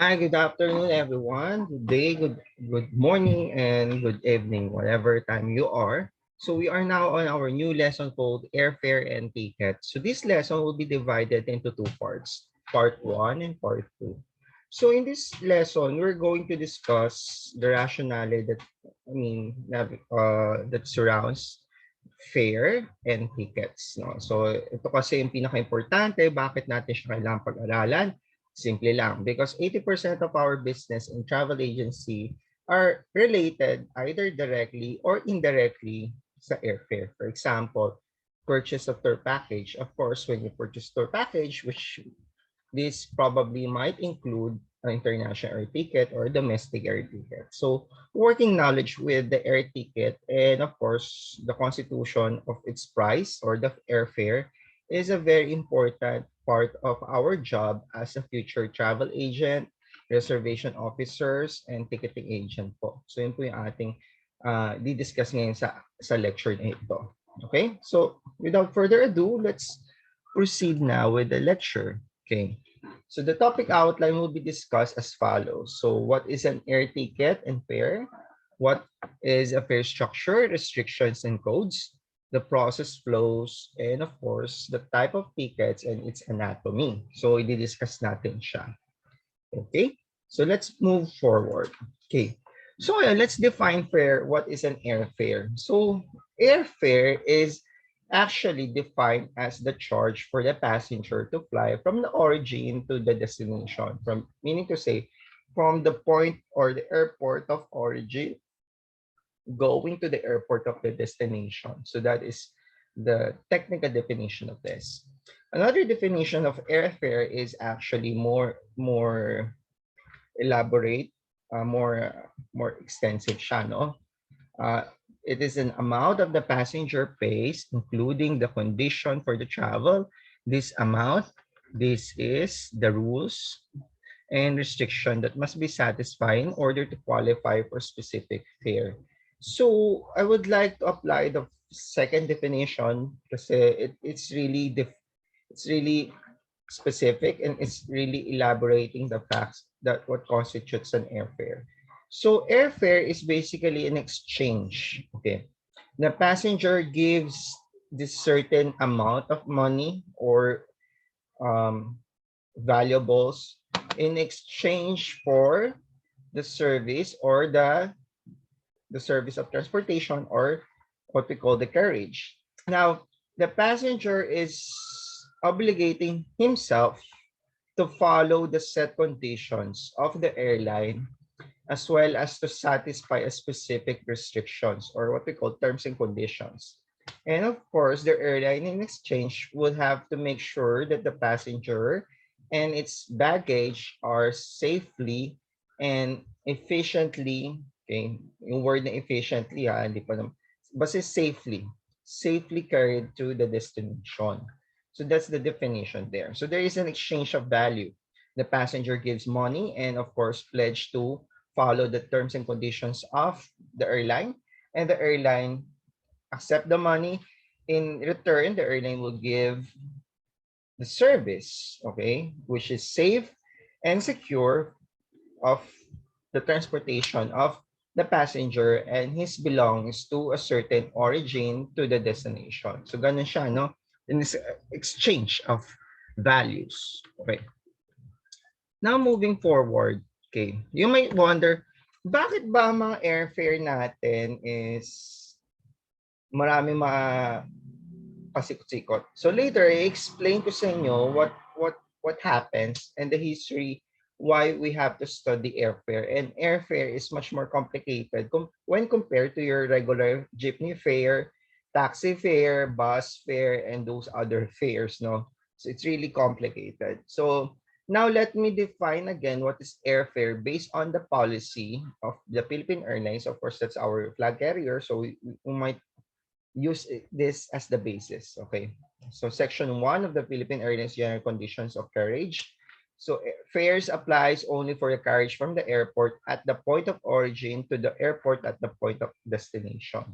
Hi, good afternoon, everyone. Good day, good morning, and good evening, whatever time you are. So we are now on our new lesson called Airfare and Ticket. So this lesson will be divided into two parts, part one and part two. So in this lesson, we're going to discuss the rationale that surrounds fare and tickets. No? So ito kasi yung pinaka-importante, bakit natin siya kailangan pag-aralan? Simple lang, because 80% of our business in travel agency are related either directly or indirectly sa airfare. For example, purchase of tour package. Of course, when you purchase tour package, which this probably might include an international air ticket or domestic air ticket. So working knowledge with the air ticket and of course the constitution of its price or the airfare is a very important part of our job as a future travel agent, reservation officers, and ticketing agent po. So yun po yung ating di-discuss ngayon sa lecture na ito. Okay? So without further ado, let's proceed now with the lecture. Okay. So the topic outline will be discussed as follows. So what is an air ticket and fare? What is a fare structure, restrictions and codes, the process flows, and of course, the type of tickets and its anatomy. So i-discuss natin siya. Okay, so let's move forward. Okay, so let's define fare. What is an airfare? So airfare is actually defined as the charge for the passenger to fly from the origin to the destination, from meaning to say from the point or the airport of origin going to the airport of the destination. So that is the technical definition of this. Another definition of airfare is actually more elaborate, more extensive siya, no? Uh, it is an amount of the passenger pays, including the condition for the travel. This amount, this is the rules and restriction that must be satisfied in order to qualify for specific fare. So I would like to apply the second definition because it's really specific and it's really elaborating the facts that what constitutes an airfare. So airfare is basically an exchange. Okay. The passenger gives this certain amount of money or um, valuables in exchange for the service or the service of transportation or what we call the carriage. Now, the passenger is obligating himself to follow the set conditions of the airline as well as to satisfy a specific restrictions or what we call terms and conditions. And of course, the airline in exchange would have to make sure that the passenger and its baggage are safely and efficiently, okay, yung word na efficiently hindi pa naman, basta safely carried to the destination. So that's the definition there. So there is an exchange of value. The passenger gives money and of course pledge to follow the terms and conditions of the airline, and the airline accept the money. In return, the airline will give the service, okay, which is safe and secure of the transportation of the passenger and his belongings to a certain origin to the destination. So ganun siya, no? In this exchange of values. Okay. Now moving forward, okay, you might wonder, bakit ba mga airfare natin is marami mga pasikot-sikot? So later, I explain ko sa inyo what happens and the history why we have to study airfare. And airfare is much more complicated when compared to your regular jeepney fare, taxi fare, bus fare, and those other fares, no? So it's really complicated. So now let me define again what is airfare based on the policy of the Philippine Airlines. Of course, that's our flag carrier, so we might use this as the basis. Okay, so section 1 of the Philippine Airlines General Conditions of Carriage. So fares applies only for the carriage from the airport at the point of origin to the airport at the point of destination.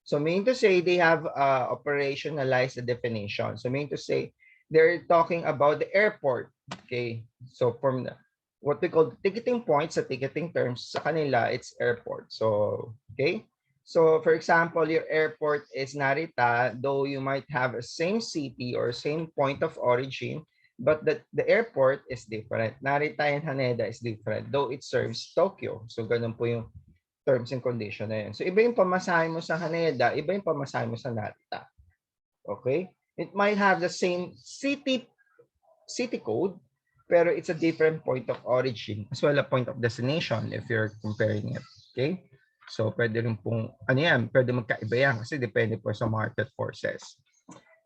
So meaning to say they have operationalized the definition. So meaning to say they're talking about the airport. Okay, so from the what we call ticketing points sa ticketing terms. Sa kanila, it's airport. So, okay? So, for example, your airport is Narita, though you might have a same city or same point of origin, but the airport is different. Narita and Haneda is different, though it serves Tokyo. So, ganun po yung terms and condition na yun. So, iba yung pamasahe mo sa Haneda, iba yung pamasahe mo sa Narita. Okay? It might have the same city code, pero it's a different point of origin as well a point of destination if you're comparing it. Okay? So, pwede rin pong, ano yan, pwede magkaiba yan kasi depende po sa market forces.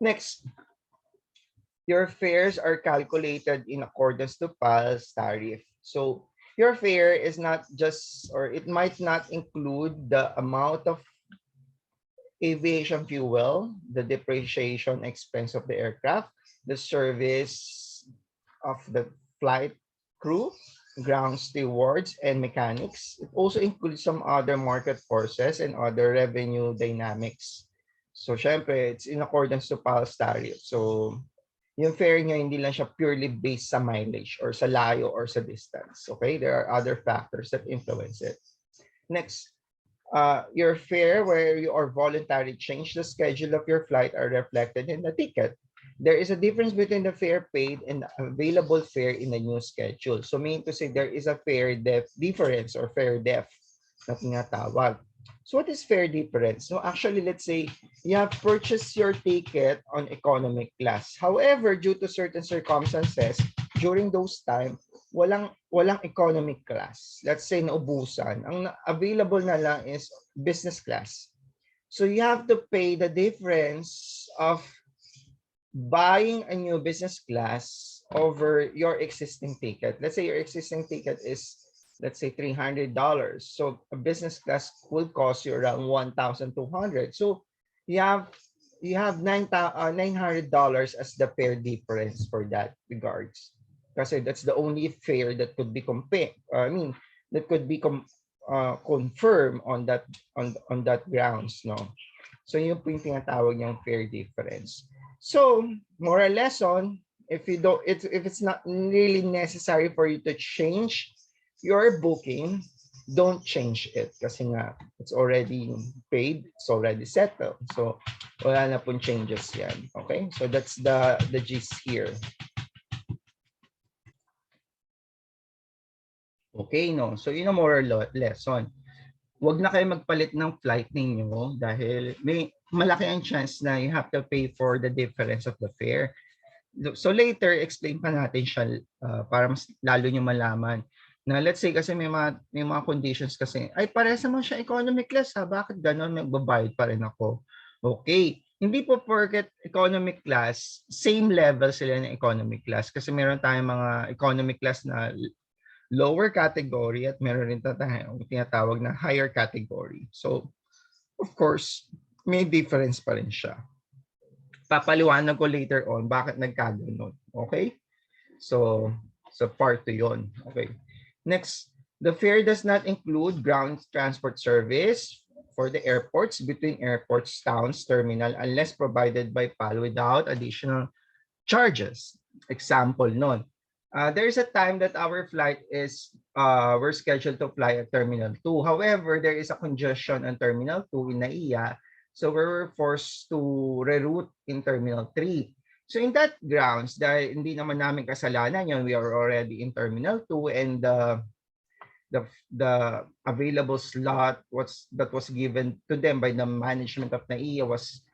Next, your fares are calculated in accordance to PAL's tariff. So, your fare is not just, or it might not include the amount of aviation fuel, the depreciation expense of the aircraft, the service of the flight crew, ground stewards, and mechanics. It also includes some other market forces and other revenue dynamics. So, syempre, it's in accordance to PAL's tariff. So, yung fare nyo, hindi lang siya purely based sa mileage or sa layo or sa distance. Okay? There are other factors that influence it. Next, your fare where you are voluntarily change the schedule of your flight are reflected in the ticket. There is a difference between the fare paid and the available fare in the new schedule. So meaning to say there is a fare difference or fare def na tinatawag. So what is fare difference? So actually, let's say you have purchased your ticket on economic class. However, due to certain circumstances, during those time, walang economic class. Let's say naubusan. Ang available na lang is business class. So you have to pay the difference of buying a new business class over your existing ticket. Let's say your existing ticket is, let's say, $300. So a business class will cost you around 1,200. So you have $900 as the fare difference for that regards. Kasi that's the only fare that could be that could be confirmed on that grounds, no? So yun po yung tinatawag niyang fare difference. So, moral lesson, if it's not really necessary for you to change your booking, don't change it kasi nga it's already paid, it's already settled. So, wala na pong changes yan. Okay? So, that's the gist here. Okay, no? So, yun ang moral lesson. Huwag na kayo magpalit ng flight ninyo dahil may malaki ang chance na you have to pay for the difference of the fare. So later, explain pa natin siya para mas lalo nyo malaman na let's say kasi may mga conditions kasi, ay parehas naman siya economic class ha, bakit ganon, magbabayad pa rin ako. Okay, hindi po porket economic class, same level sila ng economic class kasi meron tayong mga economic class na lower category at meron rin tayong tinatawag na higher category. So, of course, may difference pa rin siya. Papaliwanag ko later on bakit nagkaganon. Okay? So part 2 yon. Okay. Next, the fare does not include ground transport service for the airports between airports, towns, terminal unless provided by PAL without additional charges. Example nun. There is a time that our flight we're scheduled to fly at Terminal 2. However, there is a congestion on Terminal 2 in NAIA. So we were forced to reroute in Terminal 3. So in that grounds, dahil hindi naman namin kasalanan yun, we are already in Terminal 2 and the available slot that was given to them by the management of NAIA was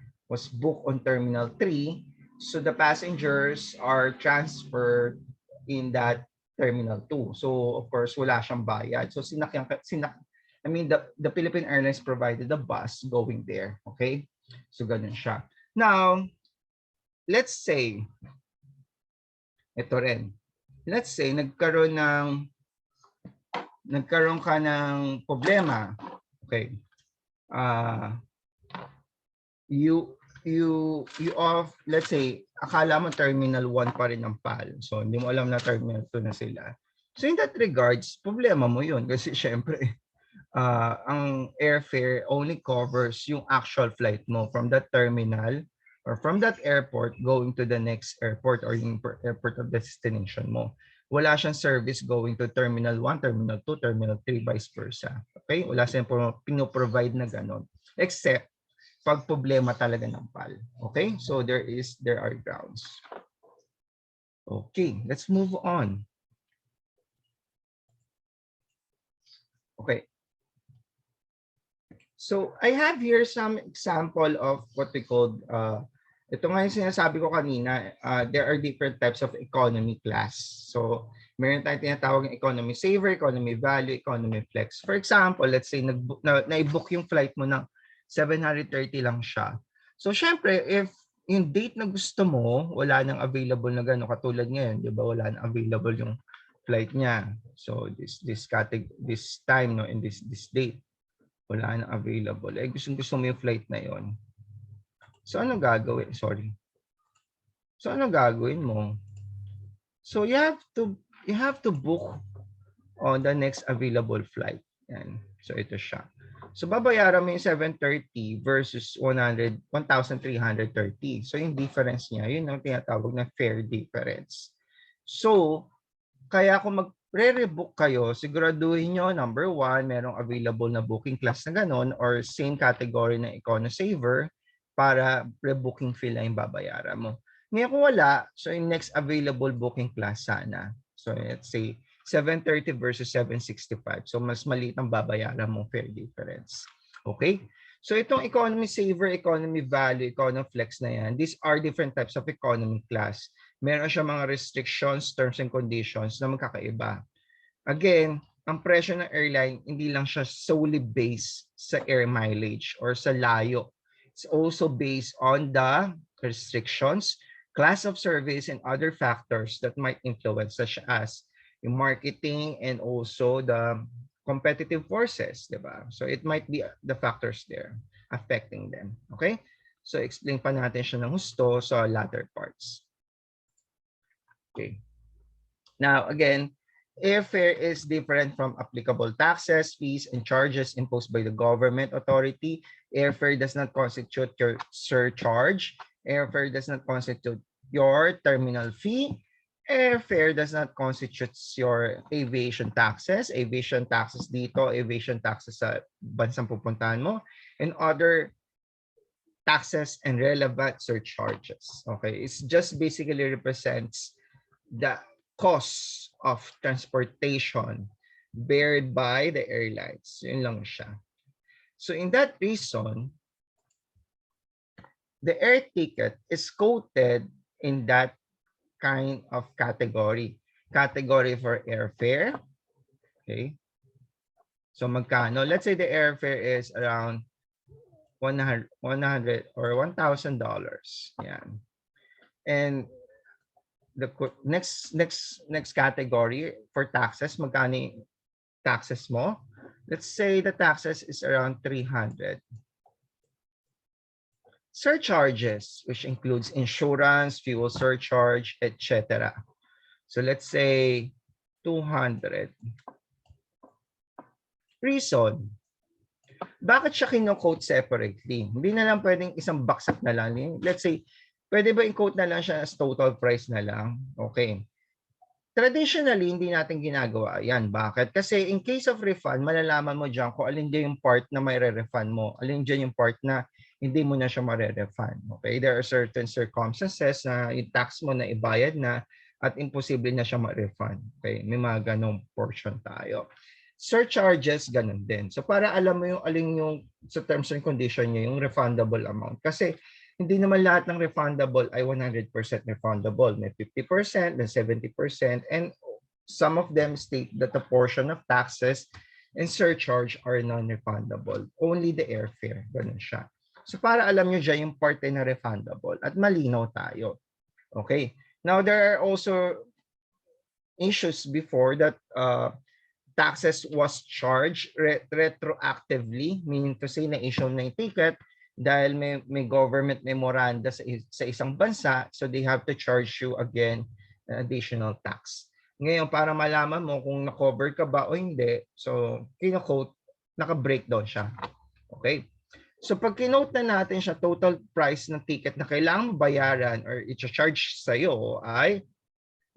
booked on Terminal 3. So the passengers are transferred in that Terminal 2. So of course, wala siyang bayad. So the Philippine Airlines provided a bus going there. Okay? So ganun siya. Now, let's say, ito rin. Let's say, nagkaroon ka ng problema. Okay. Let's say, akala mo Terminal 1 pa rin ang PAL. So, hindi mo alam na Terminal 2 na sila. So, in that regards, problema mo yun. Kasi syempre, ang airfare only covers yung actual flight mo from that terminal or from that airport going to the next airport or yung airport of destination mo. Wala siyang service going to Terminal 1, Terminal 2, Terminal 3, vice versa. Okay? Wala siyang pinoprovide na ganon. Except pag problema talaga ng PAL. Okay? So there are grounds. Okay, let's move on. Okay. So I have here some example of what we call, ito nga yung sinasabi ko kanina, there are different types of economy class. So meron tayong tinatawag ng economy saver, economy value, economy flex. For example, let's say na-book yung flight mo ng 730 lang siya. So syempre, if yung date na gusto mo, wala nang available na gano'n, katulad ngayon, di ba, wala nang available yung flight niya. So this time, no, in this date, wala nang available. Eh, gusto mo yung flight na yon. So ano gagawin? Sorry. So ano gagawin mo? So you have to book on the next available flight. Yan. So ito siya. So babayaran mo yung 730 versus 1,330. So yung difference niya, yun ang tinatawag na fare difference. So kaya kung magre-rebook kayo, siguraduhin nyo, number 1, merong available na booking class na ganon or same category na Econo Saver para rebooking fee lang yung babayaran mo. Ngayon kung wala, so yung next available booking class sana. So let's say 730 versus 765. So mas maliit ang babayaran mong fare difference. Okay? So itong economy saver, economy value, economy flex na yan, these are different types of economy class. Meron siya mga restrictions, terms and conditions na magkakaiba. Again, ang presyo ng airline, hindi lang siya solely based sa air mileage or sa layo. It's also based on the restrictions, class of service, and other factors that might influence, such as yung marketing and also the competitive forces, diba? So it might be the factors there affecting them. Okay? So explain pa natin siya ng husto sa latter parts. Okay. Now again, airfare is different from applicable taxes, fees, and charges imposed by the government authority. Airfare does not constitute your surcharge. Airfare does not constitute your terminal fee. Airfare does not constitute your aviation taxes. Aviation taxes dito, aviation taxes sa bansang pupuntahan mo, and other taxes and relevant surcharges. Okay, it's just basically represents the cost of transportation bared by the airlines. Yun lang siya. So in that reason, the air ticket is quoted in that kind of category. Category for airfare. Okay. So magkano? Let's say the airfare is around 100 or $1,000. Yan. And the next category for taxes, magkano taxes mo? Let's say the taxes is around 300. Surcharges, which includes insurance, fuel surcharge, etc. So let's say 200. Reason. Bakit siya kino-quote separately? Hindi na lang pwedeng isang baksak na lang. Let's say, pwede ba i-quote na lang siya as total price na lang? Okay. Traditionally, hindi natin ginagawa yan. Bakit? Kasi in case of refund, malalaman mo dyan kung alin dyan yung part na may re-refund mo. Alin dyan yung part na hindi mo na siya mare-refund. Okay? There are certain circumstances na yung tax mo na ibayad na at imposible na siya ma-refund. Okay? May mga ganong portion tayo. Surcharges, ganun din. So para alam mo yung alin yung sa terms and condition niya, yung refundable amount. Kasi hindi naman lahat ng refundable ay 100% refundable. May 50%, then 70%, and some of them state that the portion of taxes and surcharge are non-refundable. Only the airfare, ganun siya. So para alam nyo dyan yung part na refundable at malinaw tayo. Okay. Now there are also issues before that taxes was charged retroactively, meaning to say na issue na yung ticket dahil may government memoranda sa isang bansa, so they have to charge you again additional tax. Ngayon, para malaman mo kung na-cover ka ba o hindi, so kino-quote, naka-breakdown siya. Okay? So pag kinote na natin siya, total price ng ticket na kailangan bayaran or i-charge sa'yo ay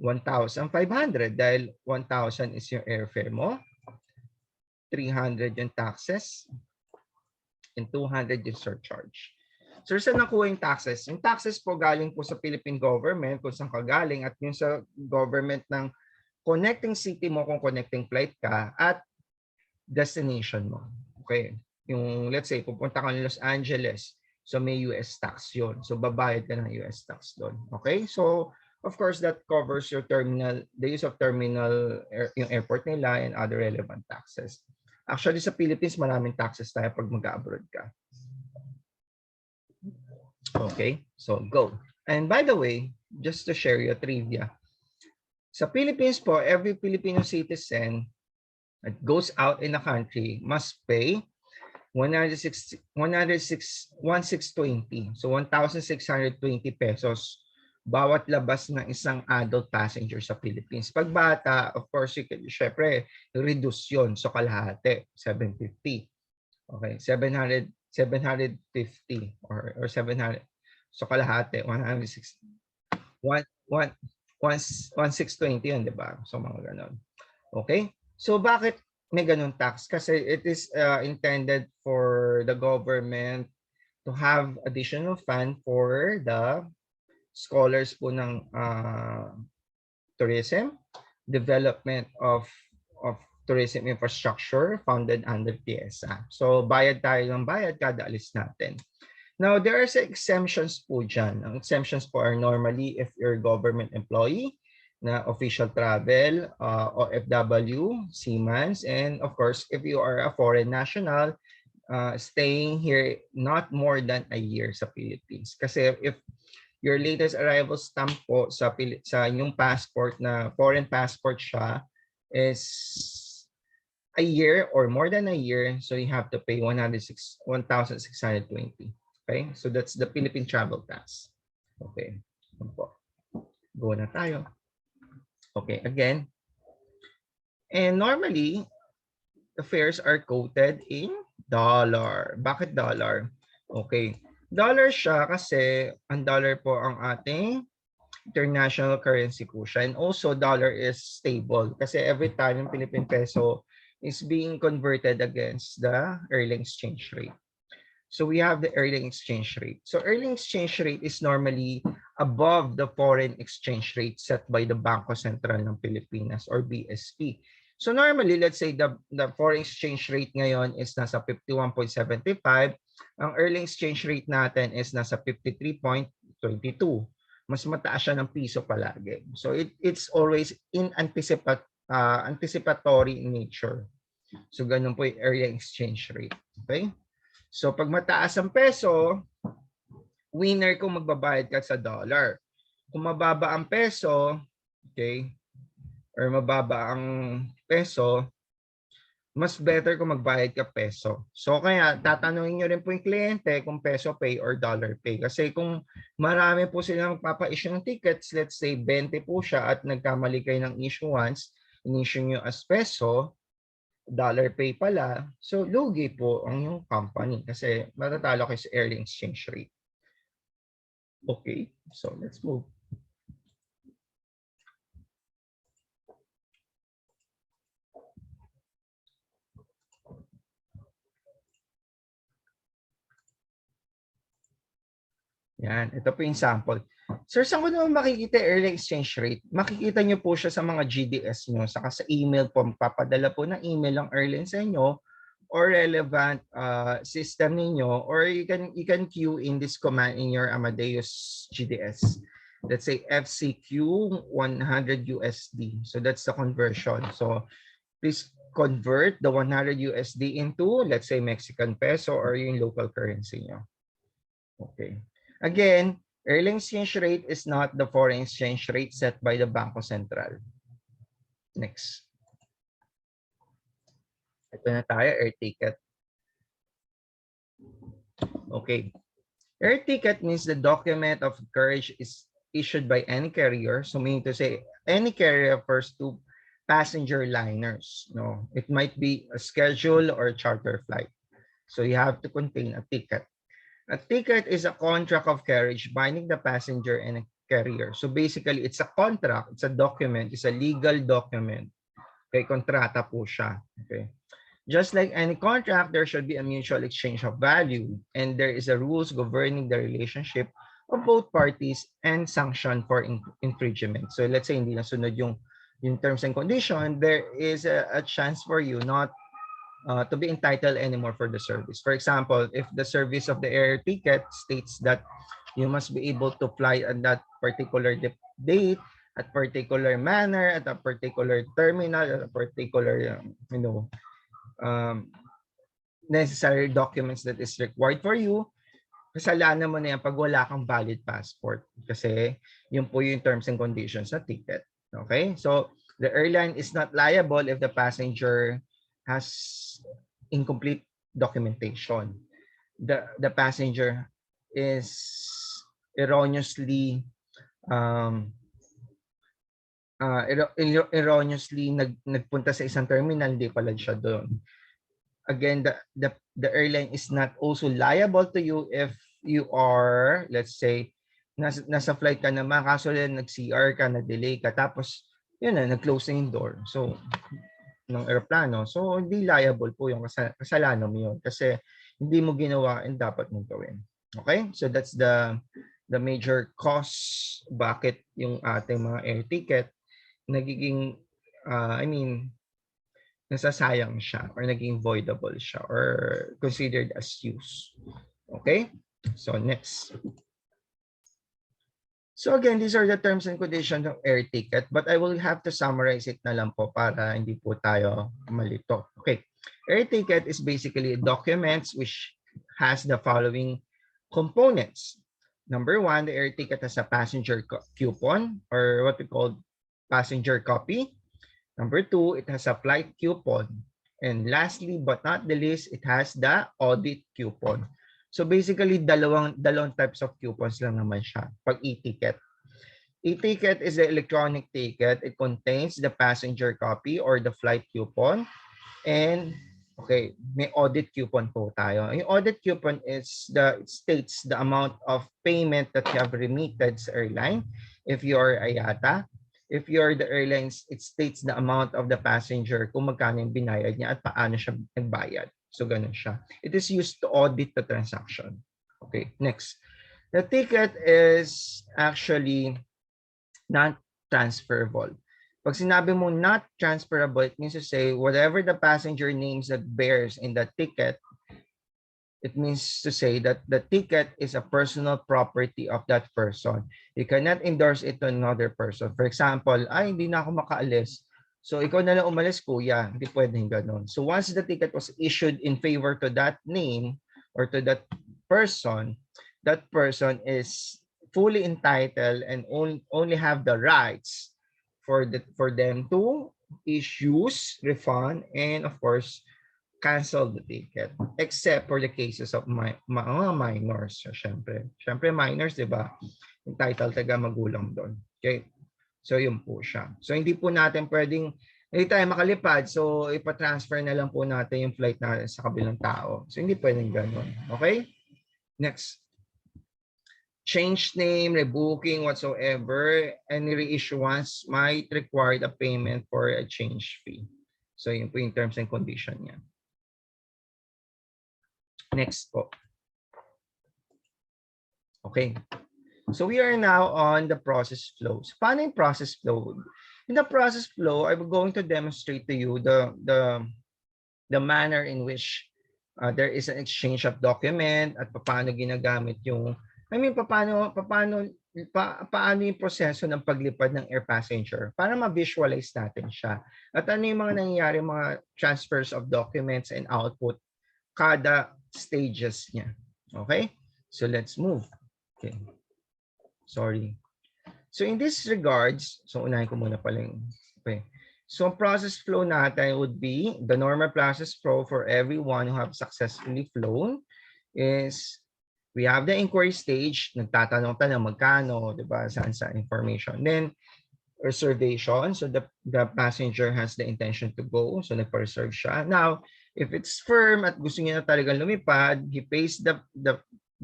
1,500 dahil 1,000 is yung airfare mo, 300 yung taxes, and 200 yung surcharge. So saan nakuha yung taxes? Yung taxes po galing po sa Philippine government kung saan ka galing at yung sa government ng connecting city mo kung connecting flight ka at destination mo. Okay. Yung let's say pupunta ka ng Los Angeles, so may US tax yun. So babayad ka ng US tax doon. Okay? So of course that covers your terminal, the use of terminal, yung airport nila and other relevant taxes. Actually sa Philippines maraming taxes tayo pag mag-abroad ka. Okay? So go. And by the way, just to share you a trivia. Sa Philippines po, every Filipino citizen that goes out in the country must pay 1,620. So 1,620 pesos bawat labas ng isang adult passenger sa Philippines. Pag bata, of course, syempre, reduce yun. So kalahati, 750. Okay, 750 or 700. So kalahati, 160. 1,620 yun, di ba? So mga ganon. Okay? So bakit may ganun tax? Kasi it is intended for the government to have additional fund for the scholars po ng tourism, development of tourism infrastructure funded under TIESA. So bayad tayo ng bayad kada alis natin. Now, there are exemptions po dyan. Ang exemptions po are normally if you're a government employee, na official travel, OFW, seamans, and of course, if you are a foreign national, staying here not more than a year sa Philippines. Kasi if your latest arrival stamp po sa inyong passport na foreign passport siya is a year or more than a year, so you have to pay 1,620. Okay, so that's the Philippine travel tax. Okay, go na tayo. Okay, again. And normally, the fares are quoted in dollar. Bakit dollar? Okay, dollar siya kasi ang dollar po ang ating international currency po siya. And also, dollar is stable kasi every time yung Philippine peso is being converted against the early exchange rate. So we have the early exchange rate. So early exchange rate is normally above the foreign exchange rate set by the Bangko Sentral ng Pilipinas or BSP. So normally, let's say the foreign exchange rate ngayon is nasa 51.75. Ang early exchange rate natin is nasa 53.22. Mas mataas siya ng piso palagi. So it's always in anticipatory in nature. So ganun po yung early exchange rate. Okay? So pag mataas ang peso, winner kung magbabayad ka sa dollar. Kung mababa ang peso, okay, or mababa ang peso, mas better kung magbayad ka peso. So kaya tatanungin nyo rin po yung kliyente kung peso pay or dollar pay. Kasi kung marami po sila magpapa-issue ng tickets, let's say 20 po siya at nagkamali kayo ng issuance, in-issue nyo as peso, dollar pay pala, so lugi po ang yung company kasi matatalo kayo sa early exchange rate. Okay, so let's move. Yan, ito po yung sample. Sir, saan ko naman makikita early exchange rate? Makikita nyo po siya sa mga GDS nyo, saka sa email po, magpapadala po ng email ang Erlen sa inyo or relevant system ninyo, or you can queue in this command in your Amadeus GDS. Let's say FCQ 100 USD. So that's the conversion. So please convert the 100 USD into, let's say, Mexican peso or yung local currency nyo. Okay. Again, early exchange rate is not the foreign exchange rate set by the Bangko Sentral. Next. Ito na tayo, air ticket. Okay. Air ticket means the document of carriage is issued by any carrier. So meaning to say, any carrier refers to passenger liners. No, it might be a schedule or a charter flight. So you have to contain a ticket. A ticket is a contract of carriage binding the passenger and a carrier. So basically, it's a contract, it's a document, it's a legal document. Okay, kontrata po siya. Okay. Just like any contract, there should be a mutual exchange of value, and there is a rules governing the relationship of both parties and sanction for infringement. So let's say hindi nasunod yung terms and condition, there is a chance for you not to be entitled anymore for the service. For example, if the service of the air ticket states that you must be able to fly at that particular date, at particular manner, at a particular terminal, at a particular, um, necessary documents that is required for you, kasalanan mo na yan pag wala kang valid passport. Kasi yun po yung terms and conditions sa ticket. Okay? So, the airline is not liable if the passenger has incomplete documentation. The passenger is erroneously nagpunta sa isang terminal, hindi pala siya doon. Again, the airline is not also liable to you if you are, let's say, nasa flight ka naman, kaso lang nag-CR ka, na-delay ka, tapos yun na, nag-close na yung door. So, ng aeroplano. So, hindi liable po yung kasalanan mo yun kasi hindi mo ginawa and dapat mong gawin. Okay? So, that's the major cause bakit yung ating mga air ticket nagiging, nasasayang siya or naging voidable siya or considered as use. Okay? So, next. So again, these are the terms and conditions of air ticket, but I will have to summarize it na lang po para hindi po tayo malito. Okay. Air ticket is basically documents which has the following components. Number one, the air ticket has a passenger coupon or what we call passenger copy. Number two, it has a flight coupon. And lastly, but not the least, it has the audit coupon. So basically, dalawang types of coupons lang naman siya pag e-ticket. E-ticket is the electronic ticket. It contains the passenger copy or the flight coupon. And okay, may audit coupon po tayo. Yung audit coupon is it states the amount of payment that you have remitted sa airline. If you are IATA, if you're the airlines, it states the amount of the passenger, kung magkano yung binayad niya at paano siya nagbayad. So, ganun siya. It is used to audit the transaction. Okay, next. The ticket is actually not transferable. Pag sinabi mo not transferable, it means to say whatever the passenger names that bears in the ticket, it means to say that the ticket is a personal property of that person. You cannot endorse it to another person. For example, hindi na ako makaalis. So, ikaw na lang umalis, kuya. Hindi pwedeng ganun. So, once the ticket was issued in favor to that name or to that person is fully entitled and only have the rights for them to issue, refund, and of course, cancel the ticket. Except for the cases of mga minors. So, syempre minors, di ba? Entitled taga magulang doon. Okay? So, yun po siya. So, hindi tayo makalipad. So, ipatransfer na lang po natin yung flight natin sa kabilang tao. So, hindi pwedeng ganun. Okay? Next. Change name, rebooking, whatsoever, any reissuance might require a payment for a change fee. So, yun po yung terms and condition niya. Next po. Okay. So we are now on the process flows. Paano yung process flow? In the process flow, I'm going to demonstrate to you the manner in which there is an exchange of document at paano ginagamit yung, paano yung proseso ng paglipad ng air passenger para ma-visualize natin siya. At ano yung mga nangyayari, mga transfers of documents and output, kada stages niya. Okay? So let's move. Okay. Sorry. So in this regards, so unahin ko muna pala yung, okay. So process flow natin would be, the normal process flow for everyone who have successfully flown is, we have the inquiry stage, nagtatanong-tanong magkano, di ba, saan sa information. Then, reservation, so the passenger has the intention to go, so nagpa-reserve siya. Now, If it's firm at gusto niya na talagang lumipad, he pays the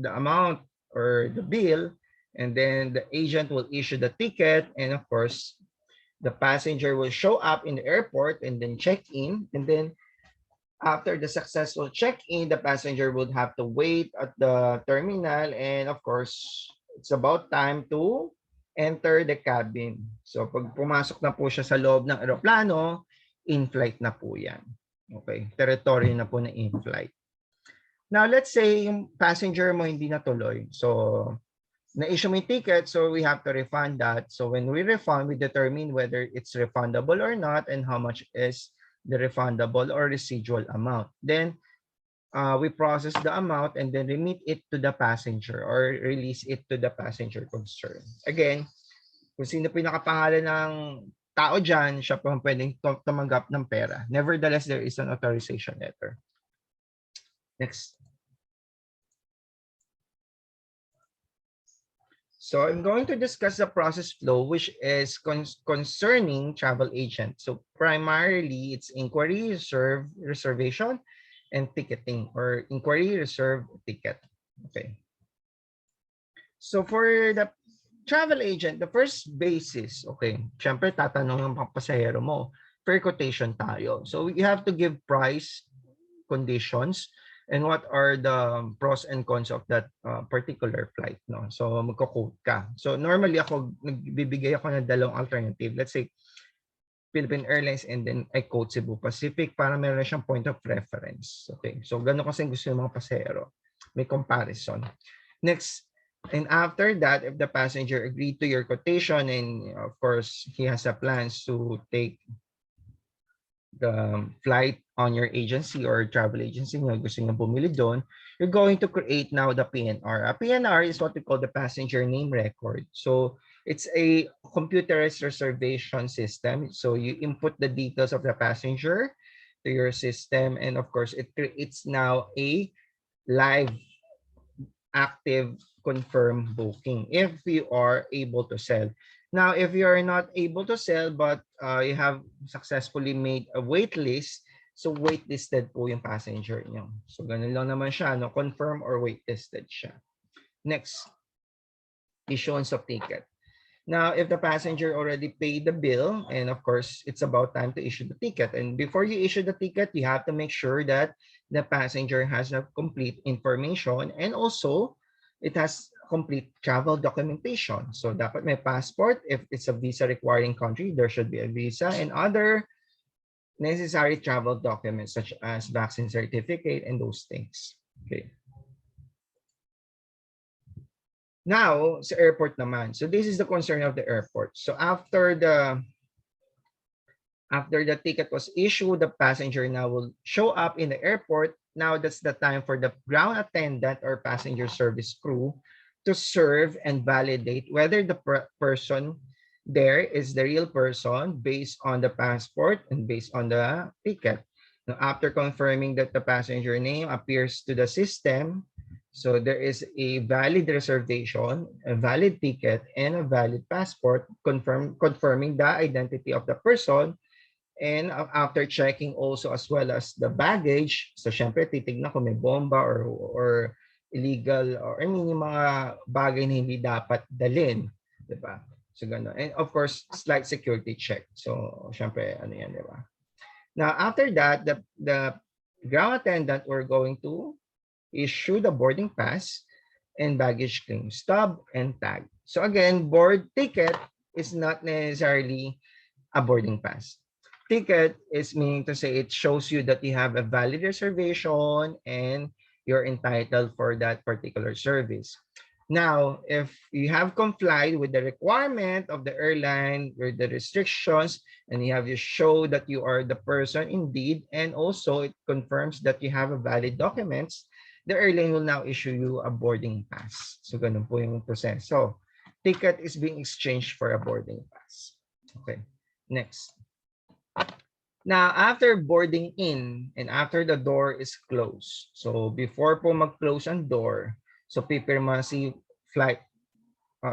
amount or the bill, and then the agent will issue the ticket, and of course, the passenger will show up in the airport and then check in, and then after the successful check-in, the passenger would have to wait at the terminal, and of course, it's about time to enter the cabin. So pag pumasok na po siya sa loob ng eroplano, in-flight na po yan. Okay, territory na po na in-flight. Now, let's say yung passenger mo hindi natuloy. So, na-issue mo yung ticket, so we have to refund that. So when we refund, we determine whether it's refundable or not and how much is the refundable or residual amount. Then we process the amount and then remit it to the passenger or release it to the passenger concerned. Again, kung sino po yung nakapangalan ng tao dyan, siya po pwedeng tumanggap ng pera. Nevertheless, there is an authorization letter. Next. So I'm going to discuss the process flow, which is concerning travel agent. So primarily, it's inquiry, reservation, and ticketing, or inquiry, reserve, ticket. Okay. So for the travel agent, the first basis, okay, syempre tatanong ng pasahero mo, fair quotation tayo. So you have to give price, conditions, and what are the pros and cons of that particular flight, no? So magko-quote ka. So normally ako nagbibigay ako ng dalawang alternative. Let's say Philippine Airlines and then I quote Cebu Pacific para meron siyang point of reference. Okay. So gano'n kasi gusto ng mga pasahero. May comparison. Next, and after that, if the passenger agreed to your quotation and of course he has a plans to take the flight on your agency or travel agency nyo, gusto nyo bumili doon, you're going to create now the PNR. A PNR is what we call the passenger name record. So it's a computerized reservation system. So you input the details of the passenger to your system, and of course, it creates now a live, active, confirmed booking if you are able to sell. Now, if you are not able to sell but you have successfully made a wait list, so waitlisted po yung passenger niyo. So ganun lang naman siya, no? Confirm or waitlisted siya. Next, issuance of ticket. Now, if the passenger already paid the bill, and of course, it's about time to issue the ticket. And before you issue the ticket, you have to make sure that the passenger has a complete information, and also it has complete travel documentation. So dapat may passport. If it's a visa requiring country, there should be a visa and other necessary travel documents such as vaccine certificate and those things. Okay. Now, sa airport naman. So this is the concern of the airport. So after the ticket was issued, the passenger now will show up in the airport. Now that's the time for the ground attendant or passenger service crew to serve and validate whether the person there is the real person based on the passport and based on the ticket. Now, after confirming that the passenger name appears to the system, so there is a valid reservation, a valid ticket, and a valid passport confirming the identity of the person. And after checking also as well as the baggage, so syempre titignan kung may bomba or illegal, or I mean yung mga bagay na hindi dapat dalhin, di ba? So gano'n. And of course, slight security check. So syempre ano yan, di ba? Now after that, the ground attendant were going to issue the boarding pass and baggage claim stub and tag. So again, board ticket is not necessarily a boarding pass. Ticket is meaning to say it shows you that you have a valid reservation and you're entitled for that particular service. Now, if you have complied with the requirement of the airline, with the restrictions, and you have to show that you are the person indeed, and also it confirms that you have a valid documents, the airline will now issue you a boarding pass. So, ganun po yung proseso. Ticket is being exchanged for a boarding pass. Okay, next. Now, after boarding in and after the door is closed, so before po mag-close ang door, so pipirma si flight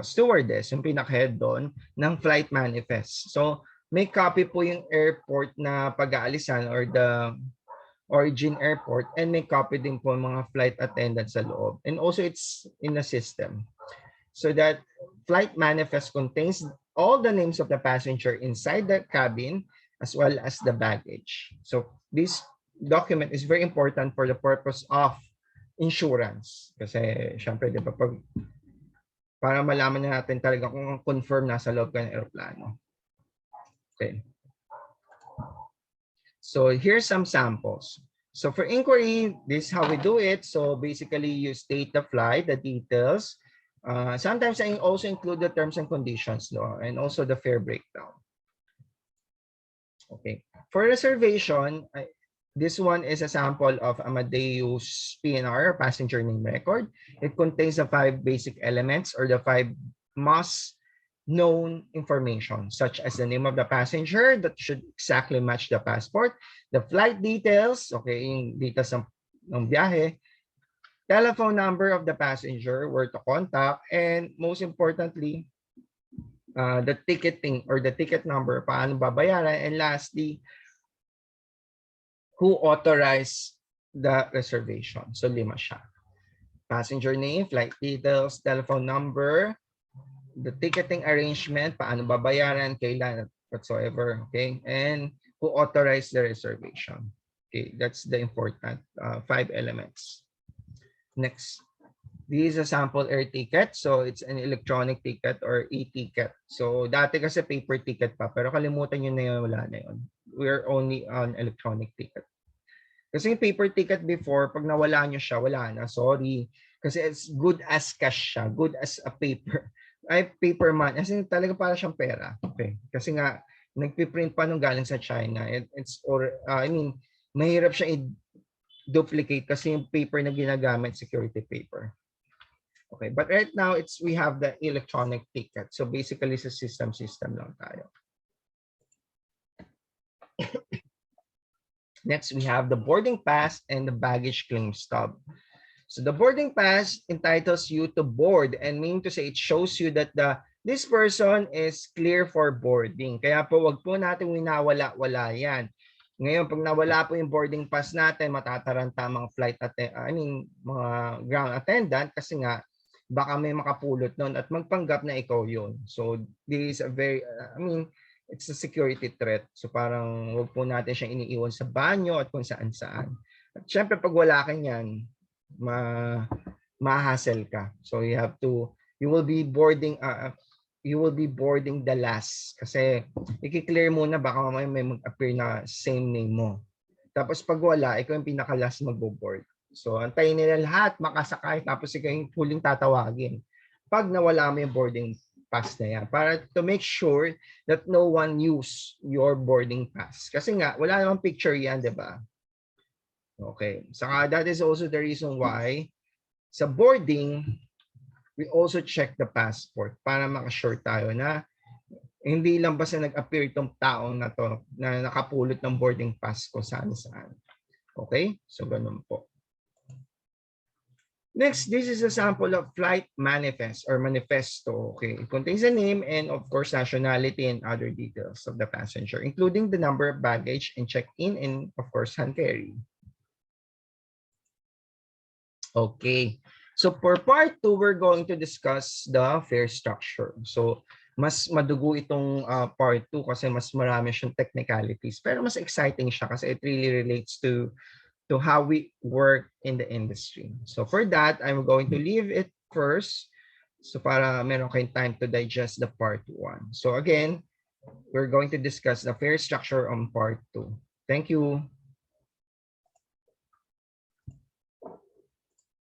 stewardess, yung pinaka-head doon, ng flight manifest. So may copy po yung airport na pag-aalisan or origin airport, and may copy din po mga flight attendants sa loob. And also it's in the system. So that flight manifest contains all the names of the passenger inside the cabin as well as the baggage. So this document is very important for the purpose of insurance. Kasi syempre, di ba, para malaman natin talaga kung confirm nasa loob ka ng aeroplano. Okay. So here's some samples. So for inquiry, this is how we do it. So basically you state the flight, the details. Sometimes I also include the terms and conditions and also the fare breakdown. Okay. For reservation, this one is a sample of Amadeus PNR, passenger name record. It contains the 5 basic elements or the 5 most known information, such as the name of the passenger that should exactly match the passport, the flight details, okay, yung details ng biyahe, telephone number of the passenger, where to contact, and most importantly, the ticketing or the ticket number, paano babayaran, and lastly, who authorized the reservation. So 5 siya. Passenger name, flight details, telephone number, the ticketing arrangement, paano babayaran, kailan, whatsoever, okay? And who authorized the reservation. Okay, that's the important 5 elements. Next, this is a sample air ticket. So it's an electronic ticket or e-ticket. So dati kasi paper ticket pa, pero kalimutan nyo na yun, wala na yun. We're only on electronic ticket. Kasi yung paper ticket before, pag nawala nyo siya, wala na, sorry. Kasi it's good as cash siya, good as a paper. Ay, paper man. As in, talaga para siyang pera. Okay. Kasi nga, nagpiprint pa nung galing sa China. I mean, mahirap siya i-duplicate kasi yung paper na ginagamit, security paper. Okay. But right now, we have the electronic ticket. So basically, sa system lang tayo. Next, we have the boarding pass and the baggage claim stub. So the boarding pass entitles you to board and mean to say it shows you that this person is clear for boarding. Kaya po wag po natin winawala-wala yan. Ngayon pag nawala po yung boarding pass natin, matataranta mga mga ground attendant kasi nga baka may makapulot nun at magpanggap na ikaw yun. So this is a very, it's a security threat. So parang wag po natin siyang iniiwan sa banyo at kung saan-saan. At syempre pag wala ka niyan, ma-hassle ka. So you will be boarding the last kasi i-clear muna baka mamaya may mag-appear na same name mo. Tapos pag wala, ikaw yung pinaka-last magbo-board. So antayin nila lahat makasakay tapos ikaw yung huling tatawagin. Pag nawala mo yung boarding pass na yan para to make sure that no one use your boarding pass. Kasi nga wala namang picture yan, 'di ba? Okay. Saka that is also the reason why sa boarding, we also check the passport para makasure tayo na hindi lang basta nag-appear itong taong na to na nakapulot ng boarding pass ko saan-saan. Okay? So, ganun po. Next, this is a sample of flight manifest or manifesto. Okay. It contains a name and of course nationality and other details of the passenger, including the number of baggage and check-in and of course hand carry. Okay. So for part 2, we're going to discuss the fare structure. So mas madugo itong part 2 kasi mas marami siyang technicalities. Pero mas exciting siya kasi it really relates to how we work in the industry. So for that, I'm going to leave it first. So para meron kayong time to digest the part 1. So again, we're going to discuss the fare structure on part 2. Thank you.